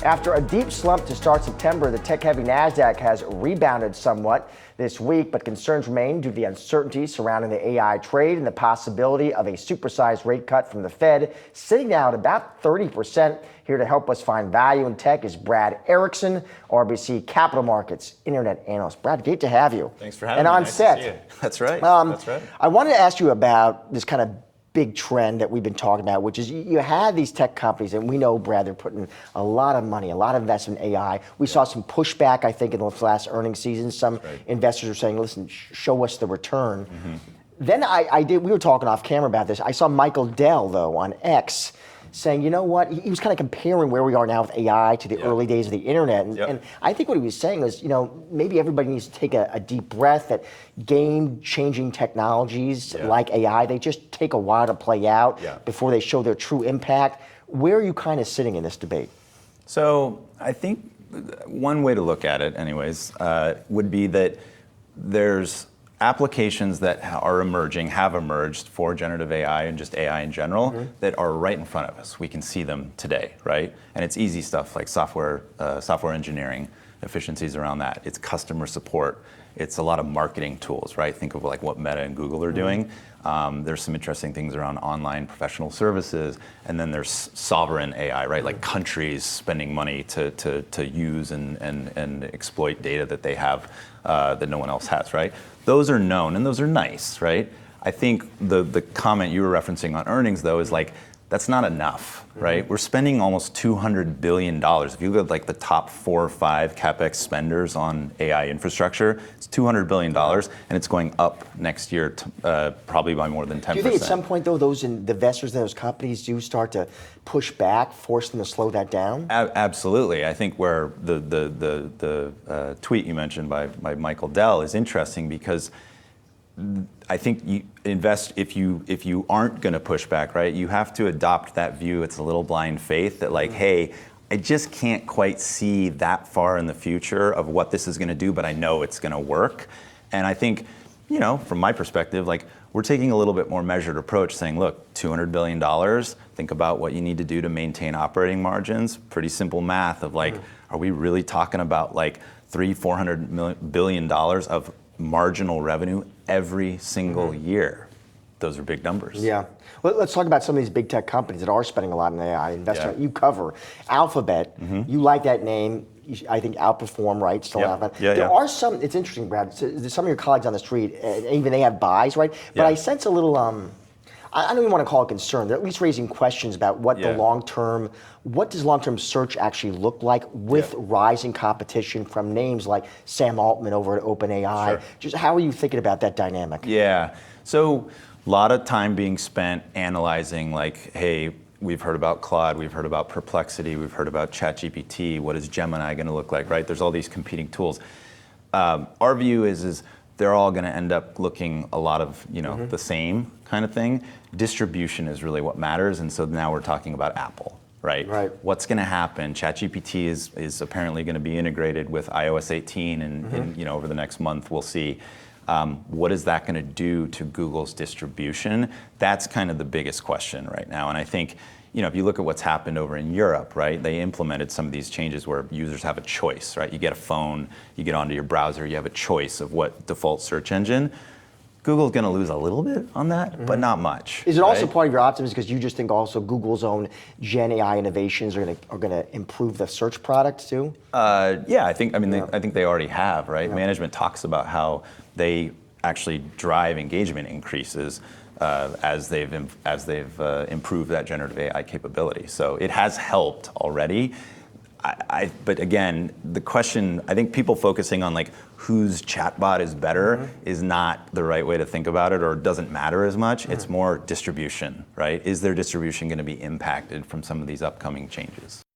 After a deep slump to start September, the tech-heavy NASDAQ has rebounded somewhat this week, but concerns remain due to the uncertainty surrounding the AI trade and the possibility of a supersized rate cut from the Fed, sitting now at about 30%. Here to help us find value in tech is Brad Erickson, RBC Capital Markets Internet Analyst. Brad, great to have you. Thanks for having me. And on nice set. To see you. That's right. That's right. I wanted to ask you about this kind of big trend that we've been talking about, which is you had these tech companies, and we know, Brad, they're putting a lot of money, a lot of investment in AI. We saw some pushback, I think, in the last earnings season. Some investors are saying, listen, show us the return. Then we were talking off camera about this. I saw Michael Dell, though, on X, saying, you know what, he was kind of comparing where we are now with AI to the early days of the internet. And I think what he was saying was, maybe everybody needs to take a deep breath, that game-changing technologies like AI, they just take a while to play out before they show their true impact. Where are you kind of sitting in this debate? So I think one way to look at it, anyways, would be that there's applications that have emerged for generative AI and just AI in general that are right in front of us. We can see them today, right? And it's easy stuff like software engineering, efficiencies around that. It's customer support. It's a lot of marketing tools, right? Think of like what Meta and Google are doing. There's some interesting things around online professional services, and then there's sovereign AI, right? Like countries spending money to use and exploit data that they have that no one else has, right? Those are known and those are nice, right? I think the comment you were referencing on earnings, though, is like, that's not enough, right? We're spending almost $200 billion. If you look at like the top 4 or 5 CapEx spenders on AI infrastructure, it's $200 billion, and it's going up next year probably by more than 10%. Do you think at some point, though, the investors in those companies do start to push back, force them to slow that down? Absolutely. I think where the tweet you mentioned by Michael Dell is interesting, because I think you invest, if you aren't going to push back, right, you have to adopt that view. It's a little blind faith that like, hey, I just can't quite see that far in the future of what this is going to do, but I know it's going to work. And I think, from my perspective, like, we're taking a little bit more measured approach, saying, look, $200 billion, think about what you need to do to maintain operating margins. Pretty simple math of like, are we really talking about like $400 billion of marginal revenue every single year? Those are big numbers. Yeah. Well, let's talk about some of these big tech companies that are spending a lot in AI investment. You cover Alphabet. You like that name. I think outperform, right? Still Alphabet. There are some, it's interesting, Brad, there's some of your colleagues on the street, even they have buys, right? But I sense a little, I don't even want to call it concern. They're at least raising questions about what the what does long-term search actually look like with rising competition from names like Sam Altman over at OpenAI? Just how are you thinking about that dynamic? Yeah, so a lot of time being spent analyzing like, hey, we've heard about Claude, we've heard about Perplexity, we've heard about ChatGPT, what is Gemini going to look like, right? There's all these competing tools. Our view is they're all going to end up looking a lot of, the same kind of thing. Distribution is really what matters, and so now we're talking about Apple, right? What's going to happen? ChatGPT is apparently going to be integrated with iOS 18, and over the next month we'll see. What is that going to do to Google's distribution? That's kind of the biggest question right now, and I think, if you look at what's happened over in Europe, right, they implemented some of these changes where users have a choice, right? You get a phone, you get onto your browser, you have a choice of what default search engine. Google's going to lose a little bit on that, but not much. Is it also part of your optimism because you just think also Google's own Gen AI innovations are going to improve the search product too? Yeah, I think they already have, right? Management talks about how they actually drive engagement increases as they've improved that generative AI capability. So it has helped already. But again, the question, I think people focusing on like whose chatbot is better is not the right way to think about it, or doesn't matter as much. It's more distribution, right? Is their distribution going to be impacted from some of these upcoming changes?